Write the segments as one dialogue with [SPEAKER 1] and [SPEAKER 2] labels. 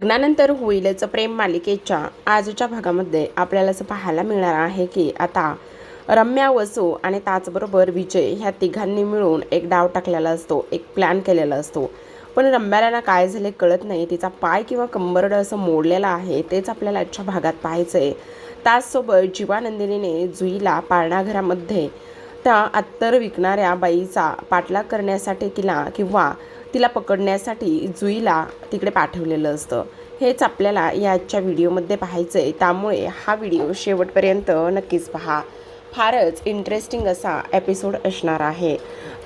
[SPEAKER 1] लग्नानंतर होईलच प्रेम मालिकेच्या आजच्या भागामध्ये आपल्याला असं पाहायला मिळणार आहे की आता रम्या, वसू आणि त्याचबरोबर विजय ह्या तिघांनी मिळून एक डाव टाकलेला असतो, एक प्लॅन केलेला असतो. पण रम्याला ना काय झाले कळत नाही. तिचा पाय किंवा कंबरड असं मोडलेला आहे, तेच आपल्याला आजच्या भागात पाहायचं आहे. त्याचसोबत जीवानंदिनीने जुईला पाळणाघरामध्ये त्या अत्तर विकणाऱ्या बाईचा पाठलाग करण्यासाठी तिला पकडण्यासाठी जुईला तिकडे पाठवलेलं असतं. हेच आपल्याला या आजच्या व्हिडिओमध्ये पाहायचं आहे, त्यामुळे हा व्हिडिओ शेवटपर्यंत नक्कीच पहा. फारच इंटरेस्टिंग असा एपिसोड असणार आहे.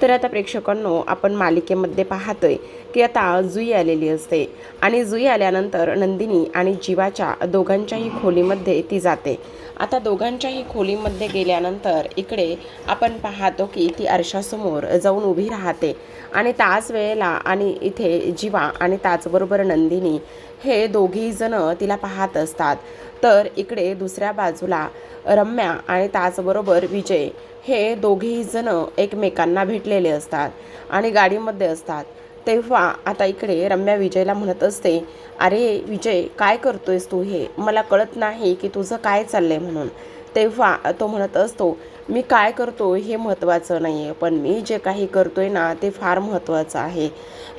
[SPEAKER 1] तर आता प्रेक्षकांनो, आपण मालिकेमध्ये पाहतोय की आता जुई आलेली असते आणि जुई आल्यानंतर नंदिनी आणि जीवाच्या दोघांच्याही खोलीमध्ये ती जाते. आता दोघांच्याही खोलीमध्ये गेल्यानंतर इकडे आपण पाहतो की ती आरशासमोर जाऊन उभी राहते आणि त्याच वेळेला आणि इथे जीवा आणि त्याचबरोबर नंदिनी हे दोघेही जण तिला पाहत असतात. तर इकडे दुसऱ्या बाजूला रम्या आणि त्याचबरोबर विजय हे दोघेही जण एकमेकांना भेटलेले असतात आणि गाडीमध्ये असतात. तेव्हा आता इकडे रम्या विजयला म्हणत असते, अरे विजय, काय करतोयस तू? हे मला कळत नाही की तुझं काय चाललंय म्हणून. तेव्हा तो म्हणत असतो, मी काय करतो हे महत्त्वाचं नाही आहे, पण मी जे काही करतोय ना ते फार महत्त्वाचं आहे.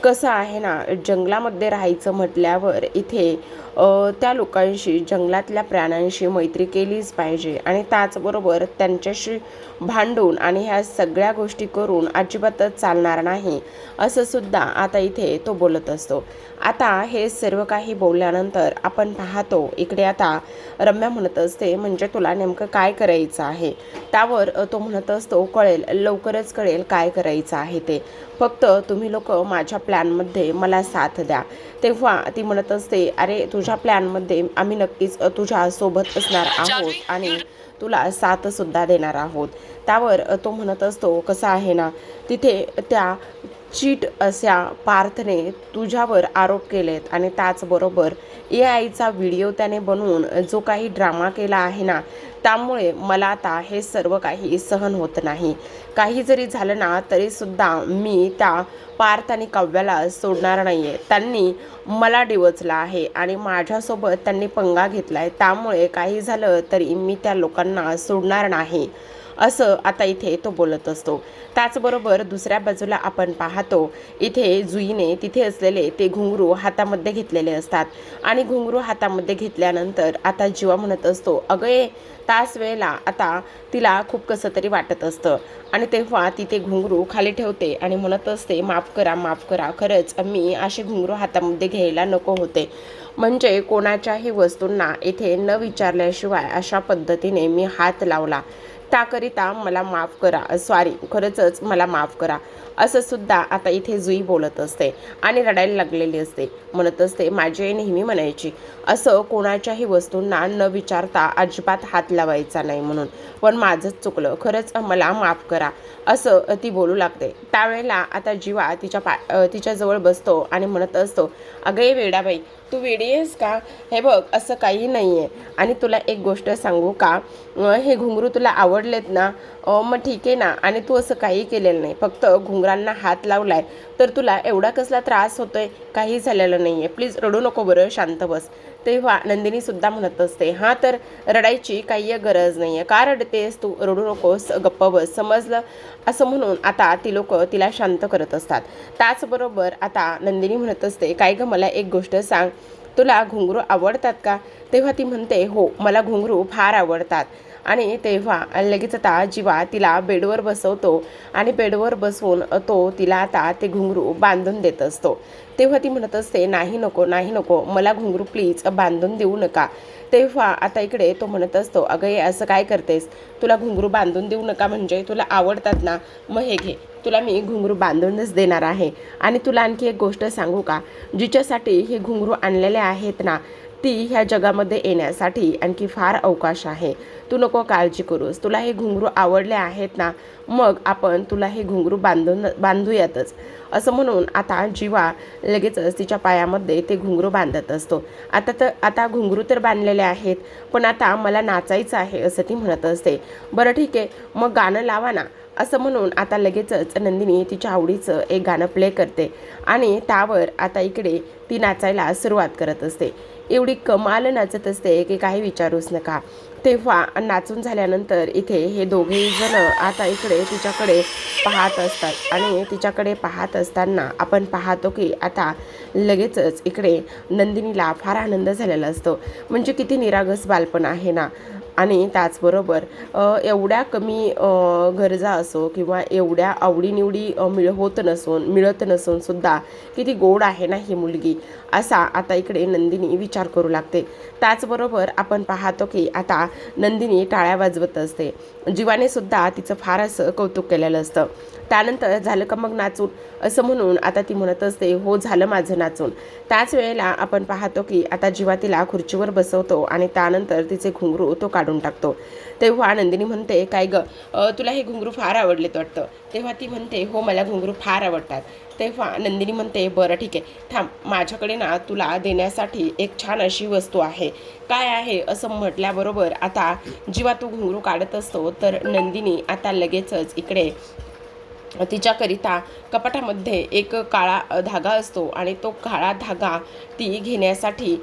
[SPEAKER 1] कसं आहे ना, जंगलामध्ये राहायचं म्हटल्यावर इथे त्या लोकांशी, जंगलातल्या प्राण्यांशी मैत्री केलीच पाहिजे आणि त्याचबरोबर त्यांच्याशी भांडून आणि ह्या सगळ्या गोष्टी करून अजिबातच चालणार नाही, असं सुद्धा आता इथे तो बोलत असतो. आता हे सर्व काही बोलल्यानंतर आपण पाहतो इकडे आता रम्या म्हणत असते, म्हणजे तुला नेमकं काय करायचं आहे? त्यावर तो म्हणत असतो, कळेल, लवकरच कळेल काय करायचं आहे ते. फक्त तुम्ही लोक माझ्या प्लॅनमध्ये मला साथ द्या. तेव्हा ती म्हणत असते, अरे तुझ्या प्लॅनमध्ये आम्ही नक्कीच तुझ्यासोबत असणार आहोत आणि तुला साथसुद्धा देणार आहोत. त्यावर तो म्हणत असतो, कसं आहे ना, तिथे त्या चीट अशा पार्थने तुझ्यावर आरोप केलेत आणि त्याचबरोबर AIचा व्हिडिओ त्याने बनवून जो काही ड्रामा केला आहे ना, त्यामुळे मला आता हे सर्व काही सहन होत नाही. काही जरी झालं ना तरीसुद्धा मी त्या पार्थ आणि काव्याला सोडणार नाही आहे. त्यांनी मला डिवचला आहे आणि माझ्यासोबत त्यांनी पंगा घेतला आहे, त्यामुळे काही झालं तरी मी त्या लोकांना सोडणार नाही, असं आता इथे तो बोलत असतो. त्याचबरोबर दुसऱ्या बाजूला आपण पाहतो इथे जुईने तिथे असलेले ते घुंगरू हातामध्ये घेतलेले असतात आणि घुंगरू हातामध्ये घेतल्यानंतर आता जीवा म्हणत असतो, अगं ये, त्याच वेळेला आता तिला खूप कसं तरी वाटत असतं आणि तेव्हा ती ते घुंगरू खाली ठेवते आणि म्हणत असते, माफ करा, माफ करा, खरंच मी असे घुंगरू हातामध्ये घ्यायला नको होते. म्हणजे कोणाच्याही वस्तूंना इथे न विचारल्याशिवाय अशा पद्धतीने मी हात लावला, त्याकरिता मला माफ करा, सॉरी, खरंच मला माफ करा, असं सुद्धा आता इथे जुई बोलत असते आणि रडायला लागलेली असते. म्हणत असते, माझी आई नेहमी म्हणायची असं कोणाच्याही वस्तूंना न विचारता अजिबात हात लावायचा नाही म्हणून, पण माझंच चुकलं, खरंच मला माफ करा, असं ती बोलू लागते. त्यावेळेला आता जीवा तिच्याजवळ बसतो आणि म्हणत असतो, अगं ये वेडाबाई, तू वेडी आहेस का? हे बघ, असं काही नाही आहे आणि तुला एक गोष्ट सांगू का, हे घुंगरू तुला आवडलेत ना, मग ठीक आहे ना, आणि तू असं काही केलेलं नाही, फक्त घुंगरांना हात लावलाय तर तुला एवढा कसला त्रास होतोय? काही झालेलं नाही आहे, प्लीज रडू नको बरं, शांत बस. तेव्हा नंदिनीसुद्धा म्हणत असते, हां तर रडायची काही गरज नाही आहे, का रडतेस तू? रडू नकोस, गप्प बस, समजलं, असं म्हणून आता ती लोक तिला शांत करत असतात. त्याचबरोबर आता नंदिनी म्हणत असते, काय गं, मला एक गोष्ट सांग, तुला घुंगरू आवडतात का? तेव्हा ती म्हणते, हो, मला घुंगरू फार आवडतात. आणि तेव्हा लगेच आता जीवा तिला बेडवर बसवतो आणि बेडवर बसवून तो तिला आता ते घुंगरू बांधून देत असतो. तेव्हा ती म्हणत असते, नाही नको, नाही नको, मला घुंगरू प्लीज बांधून देऊ नका. तेव्हा आता इकडे तो म्हणत असतो, अगं हे असं काय करतेस? तुला घुंगरू बांधून देऊ नका म्हणजे तुला आवडतात ना, मग हे घे, तुला मी घुंगरू बांधूनच देणार आहे. आणि तुला आणखी एक गोष्ट सांगू का, जिच्यासाठी हे घुंगरू आणलेले आहेत ना, ती ह्या जगामध्ये येण्यासाठी आणखी फार अवकाश आहे. तू नको काळजी करूस, तुला हे घुंगरू आवडले आहेत ना, मग आपण तुला हे घुंगरू बांधूयातच, असं म्हणून आता जीवा लगेचच तिच्या पायामध्ये ते घुंगरू बांधत असतो. आता घुंगरू तर बांधलेले आहेत, पण आता मला नाचायचं आहे, असं ती म्हणत असते. बरं ठीक आहे, मग गाणं लावा ना, असं म्हणून आता लगेचच नंदिनी तिच्या आवडीचं एक गाणं प्ले करते आणि त्यावर आता इकडे ती नाचायला सुरुवात करत असते. एवढी कमाल नाचत असते की काही विचारूच नका. तेव्हा नाचून झाल्यानंतर इथे हे दोघेही जण आता इकडे तिच्याकडे पाहत असतात आणि तिच्याकडे पाहत असताना आपण पाहतो की आता लगेचच इकडे नंदिनीला फार आनंद झालेला असतो. म्हणजे किती निरागस बालपण आहे ना. आणि त्याचबरोबर एवढ्या कमी गरजा असो किंवा एवढ्या आवडीनिवडी मिळत नसून सुद्धा किती गोड आहे ना ही मुलगी, असा आता इकडे नंदिनी विचार करू लागते. त्याचबरोबर आपण पाहतो की आता नंदिनी टाळ्या वाजवत असते. जीवाने सुद्धा तिचं फार असं कौतुक केलेलं असतं. त्यानंतर झालं का मग नाचून, असं म्हणून आता ती म्हणत असते, हो झालं माझं नाचून. त्याच वेळेला आपण पाहतो की आता जीवा तिला खुर्चीवर बसवतो आणि त्यानंतर तिचे घुंगरू तो काढून टाकतो. तेव्हा नंदिनी म्हणते, काय ग, तुला हे घुंगरू फार आवडलेत वाटतं. तेव्हा ती म्हणते, हो मला घुंगरू फार आवडतात. तेव्हा नंदिनी म्हणते, बरं ठीक आहे, थांब, माझ्याकडे ना तुला देण्यासाठी एक छान अशी वस्तू आहे. काय आहे असं म्हटल्याबरोबर आता जेव्हा तू घुंगरू काढत असतो तर नंदिनी आता लगेचच इकडे तिच्याकरिता कपाटामध्ये एक काळा धागा असतो आणि तो काळा धागा ती घेण्यासाठी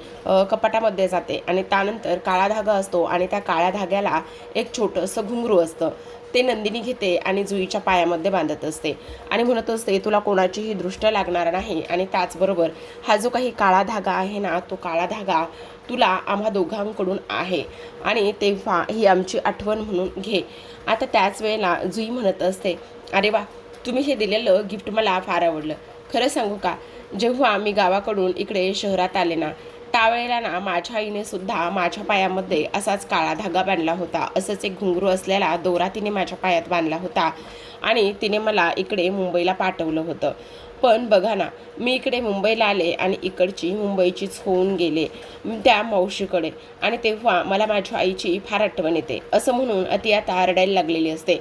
[SPEAKER 1] कपाटामध्ये जाते आणि त्यानंतर काळा धागा असतो आणि त्या काळ्या धाग्याला एक छोटंसं घुंगरू असतं. ते नंदिनी घेते आणि जुईच्या पायामध्ये बांधत असते आणि म्हणत असते, तुला कोणाचीही दृष्ट लागणार नाही आणि त्याचबरोबर हा जो काही काळा धागा आहे ना, तो काळा धागा तुला आम्हा दोघांकडून आहे आणि तेव्हा ही आमची आठवण म्हणून घे. आता त्याच वेळेला जुई म्हणत असते, अरे वा, तुम्ही हे दिलेलं गिफ्ट मला फार आवडलं. खरं सांगू का, जेव्हा मी गावाकडून इकडे शहरात आले ना, त्यावेळेला ना माझ्या आईने सुद्धा माझ्या पायामध्ये असाच काळा धागा बांधला होता. असंच एक घुंगरू असलेला दोरा तिने माझ्या पायात बांधला होता आणि तिने मला इकडे मुंबईला पाठवलं होतं. पण बघा ना, मी इकडे मुंबईला आले आणि इकडची मुंबईचीच होऊन गेले त्या मावशीकडे आणि तेव्हा मला माझ्या आईची फार आठवण येते. असं म्हणून ती आता रडायला लागलेली असते.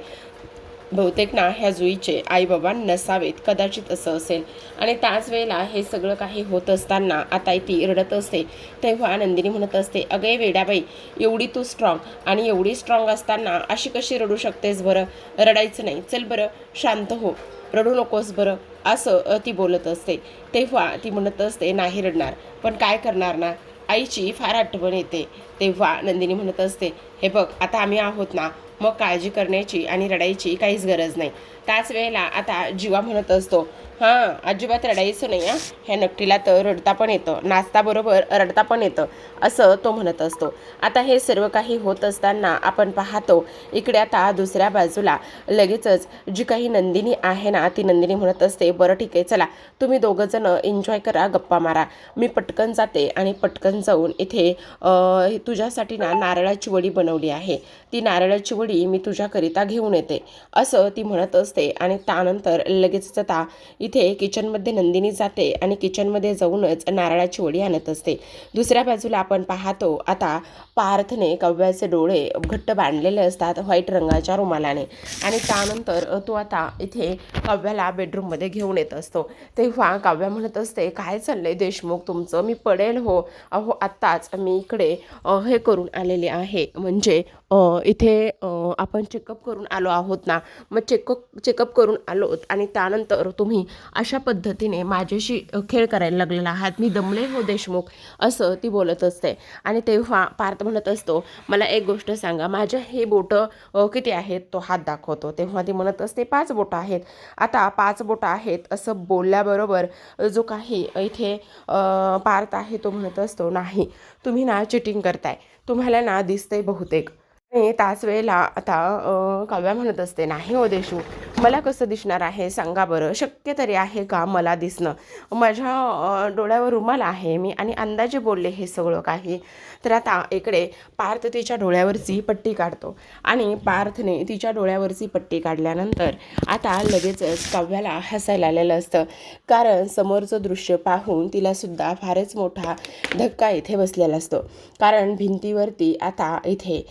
[SPEAKER 1] बहुतेक ना ह्या जुईचे आईबाबा नसावेत, कदाचित असं असेल. आणि त्याच वेळेला हे सगळं काही होत असताना आता ती रडत असते. तेव्हा नंदिनी म्हणत असते, अगं वेडाबाई, एवढी तू स्ट्रॉंग आणि एवढी स्ट्रॉंग असताना अशी कशी रडू शकतेस बरं? रडायचं नाही, चल बरं शांत हो, रडू नकोस बरं, असं ती बोलत असते. तेव्हा ती म्हणत असते, नाही रडणार, पण काय करणार ना, आईची फार आठवण येते. तेव्हा नंदिनी म्हणत असते, हे बघ, आता आम्ही आहोत ना, मग काळजी करण्याची आणि रडायची काहीच गरज नाही. त्याच वेळेला आता जीवा म्हणत असतो, हां अजिबात रडायचं नाही, ह्या नकटीला तर रडता पण येतं, नाचता बरोबर रडता पण येतं, असं तो म्हणत असतो. आता हे सर्व काही होत असताना आपण पाहतो इकडे आता दुसऱ्या बाजूला लगेचच जी काही नंदिनी आहे ना, ती नंदिनी म्हणत असते, बरं ठीक आहे, चला तुम्ही दोघं जण एन्जॉय करा, गप्पा मारा, मी पटकन जाते आणि पटकन जाऊन इथे तुझ्यासाठी ना नारळाची वडी बनवली आहे, ती नारळाची वडी मी तुझ्याकरिता घेऊन येते, असं ती म्हणत असते. आणि त्यानंतर लगेचच आता इथे किचनमध्ये नंदिनी जाते आणि किचनमध्ये जाऊनच नारळाची वडी आणत असते. दुसऱ्या बाजूला आपण पाहतो आता पार्थने काव्याचे डोळे घट्ट बांधलेले असतात व्हाईट रंगाच्या रुमालाने आणि त्यानंतर तो आता इथे काव्याला बेडरूममध्ये घेऊन येत असतो. तेव्हा काव्या म्हणत असते, काय चाललंय देशमुख तुमचं, मी पडेल हो, अहो आत्ताच मी इकडे हे करून आलेले आहे, म्हणजे इथे आपण चेकअप करून आलो आहोत ना, मग चेकअप करून आलोत आणि त्यानंतर तुम्ही अशा पद्धतीने माझ्याशी खेळ करायला लागलेला आहात, मी दमले हो देशमुख, असं ती बोलत असते. आणि तेव्हा पार्थ म्हणत असतो, मला एक गोष्ट सांगा, माझ्या हे बोटं किती आहेत, तो हात दाखवतो. तेव्हा ती म्हणत असते, 5 बोटं आहेत. आता 5 बोटं आहेत असं बोलल्याबरोबर जो काही इथे पार्थ आहे तो म्हणत असतो, नाही तुम्ही ना चिटिंग करताय, तुम्हाला ना दिसतंय बहुतेक. आणि त्याच वेळेला आता काव्या म्हणत असते, नाही हो देशमुख, मला कसं दिसणार आहे सांगा बरं, शक्य तरी आहे का मला दिसणं, माझ्या डोळ्यावर रुमाल आहे मी आणि अंदाजे बोलले हे सगळं काही. तर आता इकडे पार्थ तिच्या डोळ्यावरची पट्टी काढतो आणि पार्थने तिच्या डोळ्यावरची पट्टी काढल्यानंतर आता लगेचच काव्याला हसायला आलेलं असतं, कारण समोरचं दृश्य पाहून तिलासुद्धा फारच मोठा धक्का इथे बसलेला असतो. कारण भिंतीवरती आता इथे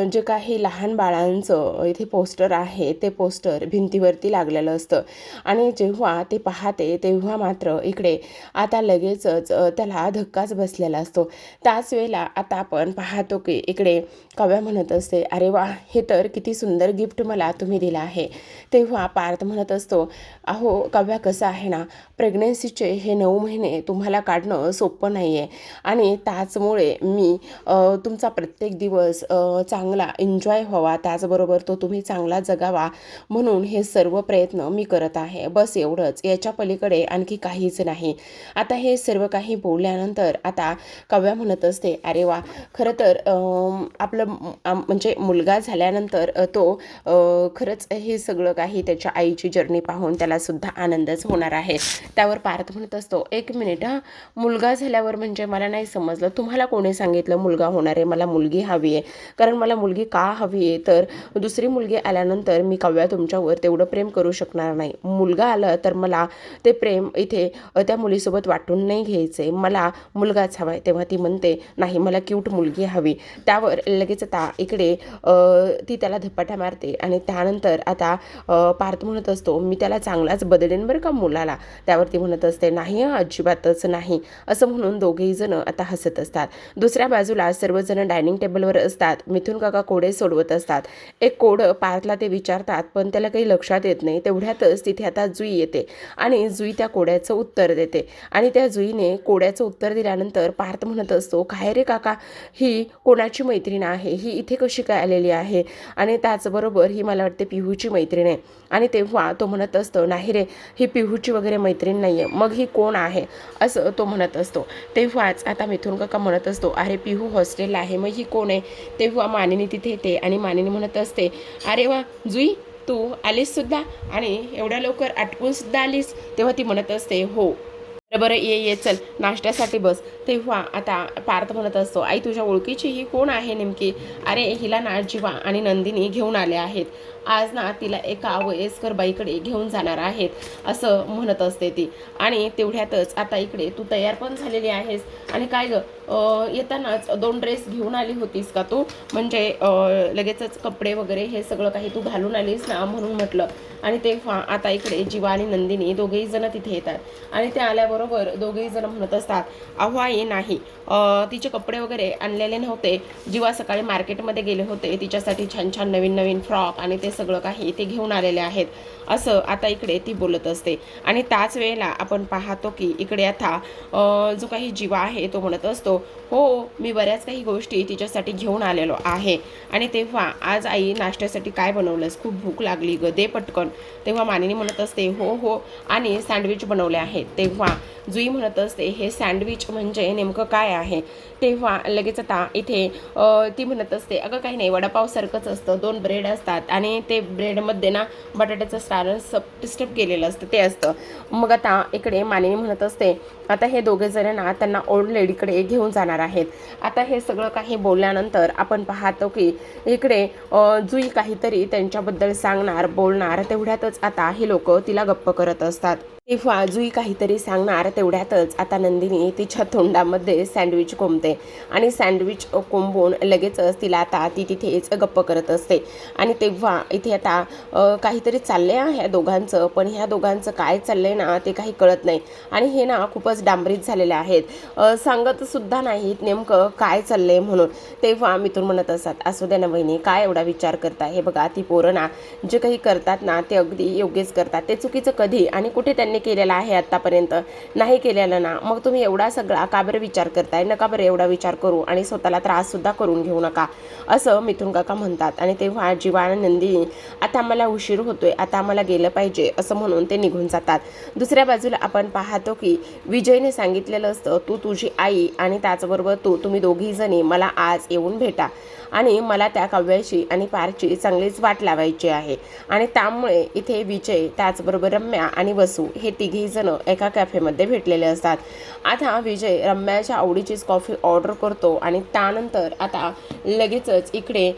[SPEAKER 1] जे काही लहान बाळांचं इथे पोस्टर आहे, ते पोस्टर भिंती भिंतीवरती लागलेलं असतं आणि जेव्हा ते पाहते तेव्हा मात्र इकडे आता लगेचच त्याला धक्काच बसलेला असतो. त्याच वेळेला आता आपण पाहतो की इकडे काव्या म्हणत असते, अरे वा, हे तर किती सुंदर गिफ्ट मला तुम्ही दिलं आहे. तेव्हा पार्थ म्हणत असतो, अहो काव्या, कसं आहे ना, प्रेग्नन्सीचे हे 9 महिने तुम्हाला काढणं सोपं नाही आहे आणि त्याचमुळे मी तुमचा प्रत्येक दिवस चांगला एन्जॉय व्हावा, त्याचबरोबर तो तुम्ही चांगला जगावा म्हणून हे सर्व प्रयत्न मी करत आहे. बस एवढंच, याच्या पलीकडे आणखी काहीच नाही. आता हे सर्व काही बोलल्यानंतर आता काव्या म्हणत असते, अरे वा, खरं तर आपलं म्हणजे मुलगा झाल्यानंतर तो खरंच हे सगळं काही त्याच्या आईची जर्नी पाहून त्याला सुद्धा आनंदच होणार आहे. त्यावर पार्थ म्हणत असतो, एक मिनिट हां, मुलगा झाल्यावर म्हणजे मला नाही समजलं, तुम्हाला कोणी सांगितलं मुलगा होणार आहे? मला मुलगी हवी आहे. कारण मला मुलगी का हवी आहे, तर दुसरी मुलगी आल्यानंतर मी काव्या तुमच्यावर तेवढं प्रेम करू शकणार नाही. मुलगा आलं तर मला ते प्रेम इथे त्या मुलीसोबत वाटून नाही घ्यायचे, मला मुलगाच हवा आहे. तेव्हा ती म्हणते, नाही, मला क्यूट मुलगी हवी. त्यावर लगेच आता इकडे ती त्याला धपाटा मारते आणि त्यानंतर आता पार्थ म्हणत असतो, मी त्याला चांगलाच बदलेन बरं का मुलाला. त्यावर ती म्हणत असते, नाही अजिबातच नाही, असं म्हणून दोघेही जण आता हसत असतात. दुसऱ्या बाजूला सर्वजण डायनिंग टेबलवर असतात. मिथुन काका कोडे सोडवत असतात. एक कोडं पार्थला ते विचारतात, पण त्याला काही लक्षात येत नाही. तेवढ्यातच तिथे आता जुई येते आणि जुई त्या कोड्याचं उत्तर देते आणि त्या जुईने कोड्याचं उत्तर दिल्यानंतर पार्थ म्हणत असतो, काय रे काका, ही कोणाची मैत्रीण आहे? ही इथे कशी काय आलेली आहे? आणि त्याचबरोबर ही मला वाटते पिहूची मैत्रीण आहे. आणि तेव्हा तो म्हणत असतो, नाही रे, ही पिहूची वगैरे मैत्रीण नाही आहे, मग ही कोण आहे? असं तो म्हणत असतो. तेव्हाच आता मिथुन काका म्हणत असतो, अरे पिहू हॉस्टेलला आहे, मग ही कोण आहे? तेव्हा मानिनी तिथे येते आणि मानिनी म्हणत असते, अरे वा जुई, तू आलीस सुद्धा आणि एवढ्या लवकर आटपून सुद्धा आलीस? तेव्हा ती म्हणत असते, हो बरं, ये चल, नाश्त्यासाठी बस. तेव्हा आता पार्थ म्हणत असतो, आई तुझ्या ओळखीची ही कोण आहे नेमकी? अरे हिला ना जीवा आणि नंदिनी घेऊन आले आहेत. आज ना तिला एका वयस्कर बाईकडे घेऊन जाणार आहेत, असं म्हणत असते ती. आणि तेवढ्यातच आता इकडे तू तयार पण झालेली आहेस. आणि काय ग, येतानाच 2 ड्रेस घेऊन आली होतीस का तू? म्हणजे लगेचच कपडे वगैरे हे सगळं काही तू घालून आलीस ना, म्हणून म्हटलं. आणि तेव्हा आता इकडे जीवा आणि नंदिनी दोघेही जण तिथे येतात आणि ते आल्याबरोबर दोघेही जण म्हणत असतात, अहो आई नाही, तिचे कपडे वगैरे आणलेले नव्हते. जीवा सकाळी मार्केटमध्ये गेले होते, तिच्यासाठी छान छान नवीन नवीन फ्रॉक आणि ते सगळं काही ते घेऊन आलेले आहेत, असं आता इकडे ती बोलत असते. आणि त्याच वेळेला आपण पाहतो की इकडे आता जो काही जीवा आहे तो म्हणत असतो, हो, मी बऱ्याच काही गोष्टी तिच्यासाठी घेऊन आलेलो आहे. आणि तेव्हा आज आई नाश्त्यासाठी काय बनवलंस? खूप भूक लागली ग, दे पटकन. तेव्हा मानिनी म्हणत असते, हो, आणि सँडविच बनवले आहेत. तेव्हा जुई म्हणत असते, हे सँडविच म्हणजे नेमकं काय आहे? तेव्हा लगेच आता इथे ती म्हणत असते, अगं काही नाही, वडापावसारखंच असतं, 2 ब्रेड असतात आणि ते ब्रेडमध्ये ना बटाट्याचं स्टार स्टफ केलेलं असतं, ते असतं. मग आता इकडे मानिनी म्हणत असते, आता हे दोघे जण ना त्यांना ओल्ड लेडीकडे घेऊन जाणार आहेत. आता हे सगळं काही बोलल्यानंतर आपण पाहतो की इकडे जुई काहीतरी त्यांच्याबद्दल सांगणार, बोलणार. तेवढ्यातच आता हे लोक तिला गप्प करत असतात. तेव्हा जुई काहीतरी सांगणार, तेवढ्यातच आता नंदिनी तिच्या तोंडामध्ये सँडविच कोंबते आणि सँडविच कोंबून लगेचच तिला आता ती तिथेच गप्प करत असते. आणि तेव्हा इथे आता काहीतरी चाललंय ह्या दोघांचं, पण ह्या दोघांचं काय चाललंय ना ते काही कळत नाही. आणि हे ना खूपच डांबरीत झालेले आहेत, सांगत सुद्धा नाहीत नेमकं काय चाललंय म्हणून. तेव्हा मिथून म्हणत असतात, असू द्या ना वहिनी, काय एवढा विचार करता? हे बघा, ती पोरं ना जे काही करतात ना ते अगदी योग्यच करतात. ते चुकीचं कधी आणि कुठे त्यांनी केलेला आहे आतापर्यंत? नाही केलेलं ना, मग तुम्ही एवढा सगळा का बरं विचार करताय? नका बरं एवढा विचार करू आणि स्वतःला त्रास सुद्धा करून घेऊ नका, असं मिथुन काका म्हणतात. आणि तेव्हा जीवा आणि नंदिनी, आता आम्हाला उशीर होतोय, आता आम्हाला गेलं पाहिजे, असं म्हणून ते निघून जातात. दुसऱ्या बाजूला आपण पाहतो की विजयने सांगितलेलं असतं, तू तुझी आई आणि त्याचबरोबर तुम्ही दोघी जणी मला आज येऊन भेटा आणि मला त्या काव्याची आणि पारची चांगलीच वाट लावायची आहे. आणि त्यामुळे इथे विजय, त्याचबरोबर रम्या आणि वसू हे तिघेही जण एका कॅफेमध्ये भेटलेले असतात. आता विजय रम्याच्या आवडीचीच कॉफी ऑर्डर करतो आणि त्यानंतर आता लगेचच इकडे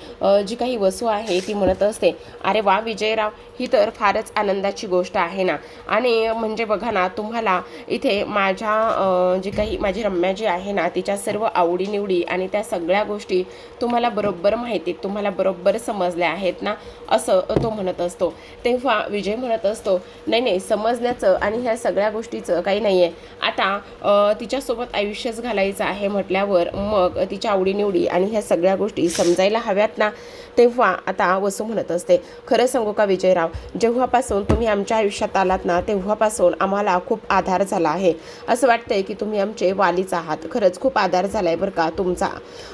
[SPEAKER 1] जी काही वसू आहे ती म्हणत असते, अरे वा विजयराव, ही तर फारच आनंदाची गोष्ट आहे ना. आणि म्हणजे बघा ना, तुम्हाला इथे माझ्या जी काही माझी रम्या जी आहे ना तिच्या सर्व आवडीनिवडी आणि त्या सगळ्या गोष्टी तुम्हाला बरोबर माहिती, तुम्हाला बरोबर समजल्या आहेत ना, असं तो म्हणत असतो. तेव्हा विजय म्हणत असतो, नाही नाही, समजण्याचं आणि ह्या सगळ्या गोष्टीचं काही नाही आहे. आता तिच्यासोबत आयुष्यच घालायचं आहे म्हटल्यावर मग तिच्या आवडीनिवडी आणि ह्या सगळ्या गोष्टी समजायला हव्यात ना. तेव्हा आता वसू म्हणत असते, खरं सांगू का विजयराव, जेव्हापासून तुम्ही आमच्या आयुष्यात आलात ना तेव्हापासून आम्हाला खूप आधार झाला आहे. असं वाटतंय की तुम्ही आमचे वालीच आहात. खरंच खूप आधार झाला आहे बरं का तुमचा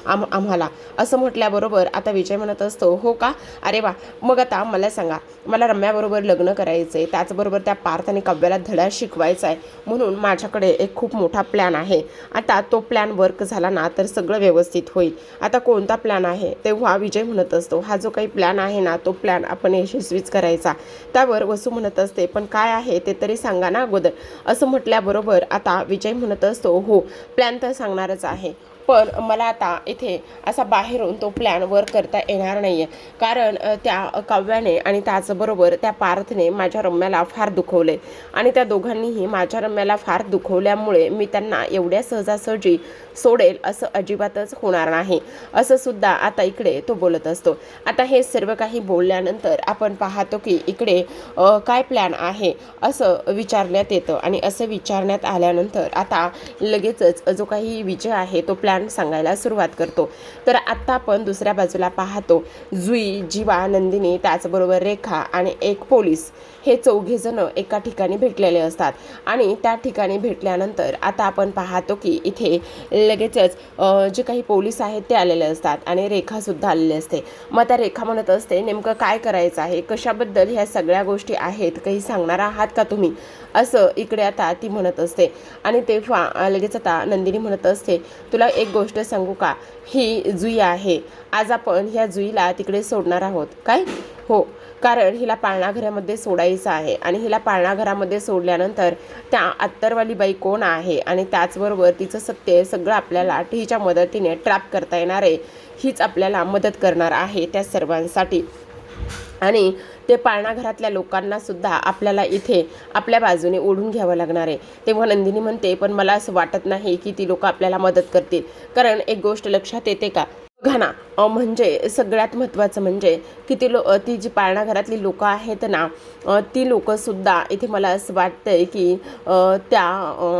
[SPEAKER 1] आम्हाला. असं म्हटल्याबरोबर आता विजय म्हणत असतो, हो का, अरे वा, मग आता मला सांगा, मला रम्याबरोबर लग्न करायचं आहे, त्याचबरोबर त्या पार्थ आणि काव्याला धडा शिकवायचा आहे, म्हणून माझ्याकडे एक खूप मोठा प्लॅन आहे. आता तो प्लॅन वर्क झाला ना तर सगळं व्यवस्थित होईल. आता कोणता प्लॅन आहे? तेव्हा विजय म्हणत असतो, हा जो काही प्लॅन आहे ना तो प्लॅन आपण यशस्वीच करायचा. त्यावर वसू म्हणत असते, पण काय आहे ते तरी सांगा ना अगोदर. असं म्हटल्याबरोबर आता विजय म्हणत असतो, हो, प्लॅन तर सांगणारच आहे, पण मला आता इथे असा बाहेरून तो प्लॅन वर्क करता येणार नाही आहे. कारण त्या काव्याने आणि त्याचबरोबर त्या पार्थने माझ्या रम्याला फार दुखवले आणि त्या दोघांनीही माझ्या रम्याला फार दुखवल्यामुळे मी त्यांना एवढ्या सहजासहजी सोडेल असं अजिबातच होणार नाही. असं सुद्धा आता इकडे तो बोलत असतो. आता हे सर्व काही बोलल्यानंतर आपण पाहतो की इकडे काय प्लॅन आहे असं विचारण्यात येतं आणि असं विचारण्यात आल्यानंतर आता लगेचच जो काही विजय आहे तो प्लॅन सांगायला सुरुवात करतो. तर आत्ता आपण दुसऱ्या बाजूला पाहतो, जुई, जीवा, नंदिनी, त्याचबरोबर रेखा आणि एक पोलीस हे चौघेजण एका ठिकाणी भेटलेले असतात. आणि त्या ठिकाणी भेटल्यानंतर आता आपण पाहतो की इथे लगेचच जे काही पोलीस आहेत ते आलेले असतात आणि रेखासुद्धा आलेली असते. मग त्या रेखा म्हणत असते, नेमकं काय करायचं आहे, कशाबद्दल ह्या सगळ्या गोष्टी आहेत, काही सांगणार आहात का तुम्ही, असं इकडे आता ती म्हणत असते. आणि तेव्हा लगेच आता नंदिनी म्हणत असते, तुला एक गोष्ट सांगू का, ही जुई आहे, आज आपण ह्या जुईला तिकडे सोडणार आहोत. काय? हो, कारण हिला पाळणाघरामध्ये सोडायचं आहे आणि हिला पाळणाघरामध्ये सोडल्यानंतर त्या अत्तरवाली बाई कोण आहे आणि त्याचबरोबर तिचं सत्य सगळं आपल्याला हिच्या मदतीने ट्रॅप करता येणार आहे. हीच आपल्याला मदत करणार आहे त्या सर्वांसाठी आणि ते पाळणाघरातल्या लोकांना सुद्धा आपल्याला इथे आपल्या बाजूने ओढून घ्यावं लागणार आहे. तेव्हा नंदिनी म्हणते, पण मला असं वाटत नाही की ती लोक आपल्याला मदत करतील. कारण एक गोष्ट लक्षात येते का, बघा ना, म्हणजे सगळ्यात महत्त्वाचं म्हणजे की ती जी पाळणाघरातली लोकं आहेत ना, ती लोकंसुद्धा इथे मला असं वाटतंय की त्या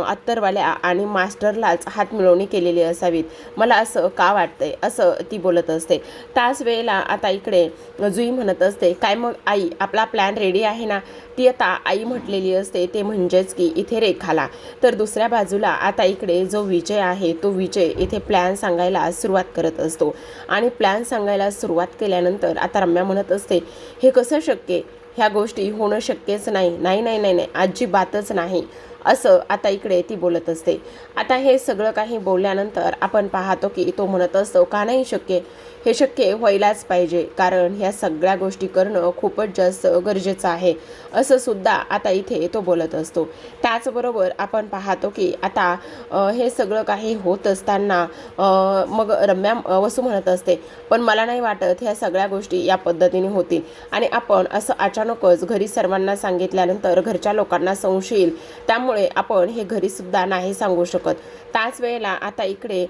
[SPEAKER 1] अत्तरवाल्या आणि मास्टरलाच हातमिळवणी केलेली असावीत. मला असं का वाटतंय, असं ती बोलत असते. त्याच वेळेला आता इकडे जुई म्हणत असते, काय मग आई, आपला प्लॅन रेडी आहे ना. ती आता आई म्हटलेली असते, ते म्हणजेच की इथे रेखाला. तर दुसऱ्या बाजूला आता इकडे जो विजय आहे तो विजय इथे प्लॅन सांगायला सुरुवात करत असतो. आणि प्लॅन सांगायला सुरुवात केल्यानंतर आता रम्या म्हणत असते, हे कसं शक्य, ह्या गोष्टी होणं शक्यच नाही, नाही नाही नाही नाही, अजिबातच नाही, असं आता इकडे ती बोलत असते. आता हे सगळं काही बोलल्यानंतर आपण पाहतो की तो म्हणत असतो, का नाही शक्य, हे शक्य व्हायलाच पाहिजे, कारण ह्या सगळ्या गोष्टी करणं खूपच जास्त गरजेचं आहे, असं सुद्धा आता इथे तो बोलत असतो. त्याचबरोबर आपण पाहतो की आता हे सगळं काही होत असताना मग रम्या वसू म्हणत असते, पण मला नाही वाटत ह्या सगळ्या गोष्टी या पद्धतीने होतील आणि आपण असं अचानकच घरी सर्वांना सांगितल्यानंतर घरच्या लोकांना संशय येईल, त्यामुळे आपण हे घरीसुद्धा नाही सांगू शकत. त्याच वेळेला आता इकडे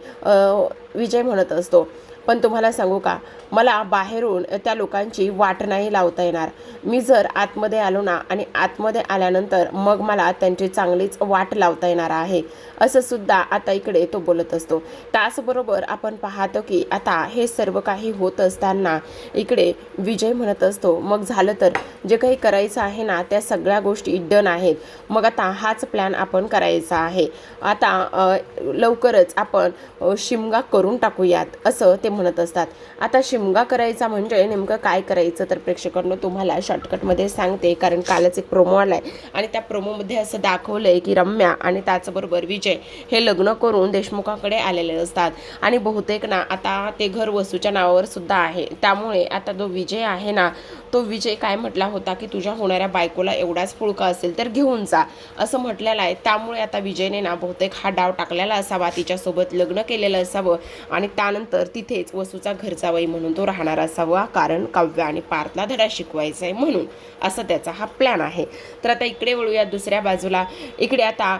[SPEAKER 1] विजय म्हणत असतो, पण तुम्हाला सांगू का, मला बाहेरून त्या लोकांची वाट नाही लावता येणार. मी जर आतमध्ये आलो ना आणि आतमध्ये आल्यानंतर मग मला त्यांची चांगलीच वाट लावता येणार आहे, असं सुद्धा आता इकडे तो बोलत असतो. त्याचबरोबर आपण पाहतो की आता हे सर्व काही होत असताना इकडे विजय म्हणत असतो, मग झालं तर जे काही करायचं आहे ना त्या सगळ्या गोष्टी डन आहेत, मग आता हाच प्लॅन आपण करायचा आहे. आता लवकरच आपण शिमगा करून टाकूयात, असं ते म्हणत असतात. आता शिमगा करायचा म्हणजे नेमकं काय करायचं, तर प्रेक्षकांनो तुम्हाला शॉर्टकटमध्ये सांगते, कारण कालच एक प्रोमो आलाय आणि त्या प्रोमोमध्ये असं दाखवलंय की रम्या आणि त्याचबरोबर विजय हे लग्न करून देशमुखाकडे आलेले असतात आणि बहुतेक ना आता ते घर वसूच्या नावावर सुद्धा आहे. त्यामुळे आता जो विजय आहे ना, तो विजय काय म्हटला होता की तुझ्या होणाऱ्या बायकोला एवढाच पुळका असेल तर घेऊन जा असं म्हटलेलं आहे. त्यामुळे आता विजयने ना बहुतेक हा डाव टाकलेला असावा, तिच्यासोबत लग्न केलेलं असावं आणि त्यानंतर तिथेच वसूचा घर जावई म्हणून तो राहणार असावा, कारण काव्य आणि पार्थला धडा शिकवायचा आहे म्हणून असं त्याचा हा प्लॅन आहे. तर आता इकडे वळूया दुसऱ्या बाजूला. इकडे आता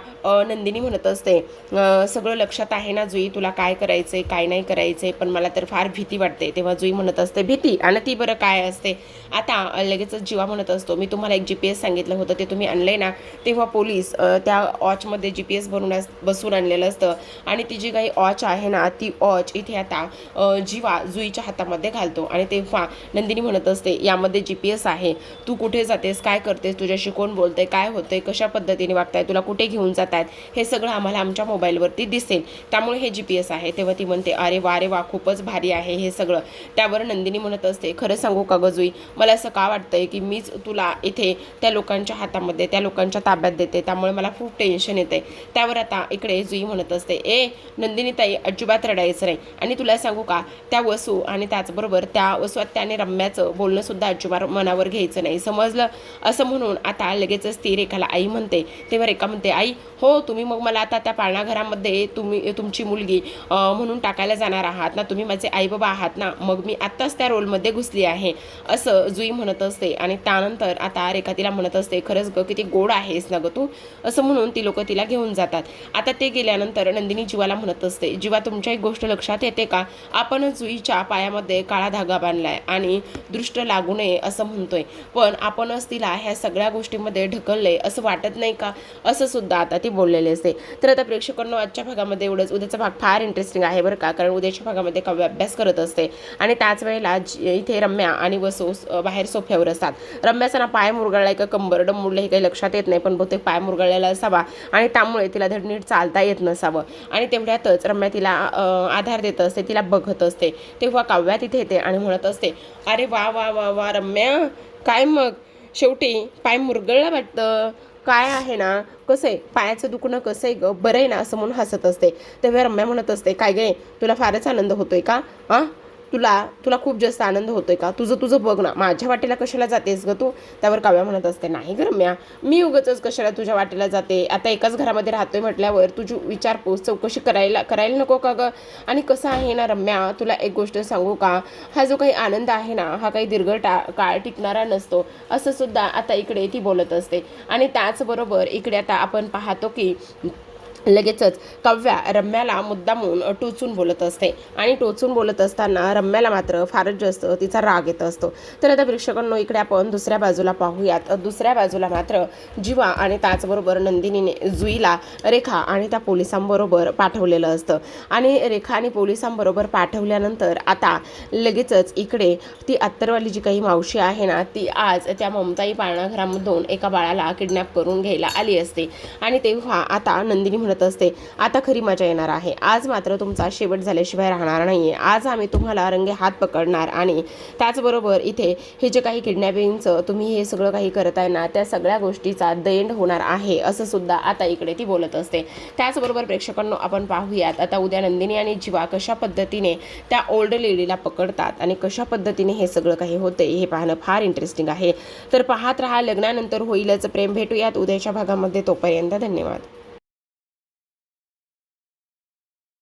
[SPEAKER 1] नंदिनी म्हणत असते, सगळं लक्षात आहे ना जुई, तुला काय करायचंय काय नाही करायचंय, पण मला तर फार भीती वाटते. तेव्हा जुई म्हणत असते, भीती आणि ती बरं काय असते. आता लगेच जीवा म्हणत असतो, मी तुम्हाला एक GPS सांगितलं होतं ते तुम्ही आणलंय ना. तेव्हा पोलीस त्या वॉचमध्ये GPS बसून आणलेलं असतं आणि ती जी काही वॉच आहे ना, ती वॉच इथे आता जीवा जुईच्या हातामध्ये घालतो आणि तेव्हा नंदिनी म्हणत असते, यामध्ये GPS आहे, तू कुठे जातेस, काय करतेस, तुझ्याशी कोण बोलते, काय होतंय, कशा पद्धतीने वागताय, तुला कुठे घेऊन जात आहेत, हे सगळं आम्हाला आमच्या मोबाईलवरती दिसेल, त्यामुळे हे GPS आहे. तेव्हा ती म्हणते, अरे वा खूपच भारी आहे हे सगळं. त्यावर नंदिनी म्हणत असते, खरं सांगू का ग जुई, मला असं का वाटतंय की मीच तुला इथे त्या लोकांच्या हातामध्ये त्या लोकांच्या ताब्यात देते, त्यामुळे मला खूप टेन्शन येते. त्यावर आता इकडे जुई म्हणत असते, नंदिनी ताई अजिबात रडायचं नाही, आणि तुला सांगू का, त्या वसू आणि त्याचबरोबर त्या वसू त्याने रम्याचं बोलणं सुद्धा अजिबात मनावर घ्यायचं नाही, समजलं. असं म्हणून आता लगेचच ती रेखाला आई म्हणते. तेव्हा रेखा म्हणते, आई हो, तुम्ही मग मला आता त्या पाळणाघरामध्ये तुमची मुलगी म्हणून टाकायला जाणार आहात ना, तुम्ही माझे आई बाबा आहात ना, मग मी आत्ताच त्या रोलमध्ये घुसली आहे असं जुई म्हणत असते. आणि त्यानंतर आता रेखा तिला म्हणत असते, खरंच ग किती गोड आहेस ना ग तू, असं म्हणून ती लोक तिला घेऊन जातात. आता ते गेल्यानंतर नंदिनी जीवाला म्हणत असते, जीवा तुमच्या एक गोष्ट लक्षात येते का, आपण जुईच्या पायामध्ये काळा धागा बांधलाय आणि दृष्ट लागू नये असं म्हणतोय, पण आपणच तिला ह्या सगळ्या गोष्टींमध्ये ढकललंय असं वाटत नाही का, असं सुद्धा आता ती बोललेली असते. तर आता प्रेक्षकांना आजच्या भागामध्ये एवढंच. उद्याचा भाग फार इंटरेस्टिंग आहे बरं का, कारण उद्याच्या भागामध्ये काव्य अभ्यास करत असते आणि त्याच वेळेला इथे रम्या आणि वसू बाहेर सोफ्यावर असतात. रम्याचा ना पाय मुरगळलाय का कंबरडं मुरलं हे काही लक्षात येत नाही, पण बहुतेक पाय मुरगळलेला असावा आणि त्यामुळे तिला धड नीट चालता येत नसावं. आणि तेवढ्यातच रम्या तिला आधार देत असते, तिला बघत असते. तेव्हा काव्या तिथे येते आणि म्हणत असते, अरे वा वा वा वा रम्या, काय मग शेवटी पाय मुरगळला वाटतं, काय आहे ना, कसं आहे पायाचं दुखणं, कसं आहे ग, बरं आहे ना, असं म्हणून हसत असते. तेव्हा रम्या म्हणत असते, काय गे तुला फारच आनंद होतोय का, तुला खूप जास्त आनंद होतोय का, तुझं बघ ना, माझ्या वाटेला कशाला जातेस ग तू. त्यावर काव्या म्हणत असते, नाही ग रम्या, मी उगाचच कशाला तुझ्या वाटेला जाते, आता एकाच घरामध्ये राहतोय म्हटल्यावर तुझी विचारपूस चौकशी करायला नको का ग. आणि कसं आहे ना रम्या, तुला एक गोष्ट सांगू का, हा जो काही आनंद आहे ना, हा काही दीर्घ काळ टिकणारा नसतो, असं सुद्धा आता इकडे ती बोलत असते. आणि त्याचबरोबर इकडे आता आपण पाहतो की लगेचच काव्या रम्याला मुद्दामून टोचून बोलत असते आणि टोचून बोलत असताना रम्याला मात्र फारच जास्त तिचा राग येत असतो. तर आता प्रेक्षकांनो इकडे आपण दुसऱ्या बाजूला पाहूयात. दुसऱ्या बाजूला मात्र जीवा आणि त्याचबरोबर नंदिनीने जुईला रेखा आणि त्या पोलिसांबरोबर पाठवलेलं असतं आणि रेखा आणि पोलिसांबरोबर पाठवल्यानंतर आता लगेचच इकडे ती अत्तरवाली जी काही मावशी आहे ना, ती आज त्या ममताई पाळणाघरामधून एका बाळाला किडनॅप करून घ्यायला आली असते. आणि तेव्हा आता नंदिनी म्हणत असते, आता खरी मजा येणार आहे, आज मात्र तुमचा शेवट झाल्याशिवाय राहणार नाहीये, आज आम्ही तुम्हाला रंगे हात पकडणार आणि त्याचबरोबर इथे हे जे काही किडनॅपिंगचं तुम्ही हे सगळं काही करताय ना, त्या सगळ्या गोष्टीचा दैंड होणार आहे असं सुद्धा आता इकडे ती बोलत असते. त्याचबरोबर प्रेक्षकांनो आपण पाहूयात आता उद्या नंदिनी आणि जीवा कशा पद्धतीने त्या ओल्ड लेडीला पकडतात आणि कशा पद्धतीने हे सगळं काही होते हे पाहणं फार इंटरेस्टिंग आहे. तर पाहत राहा लग्नानंतर होईलच प्रेम. भेटूयात उद्याच्या भागामध्ये, तोपर्यंत धन्यवाद.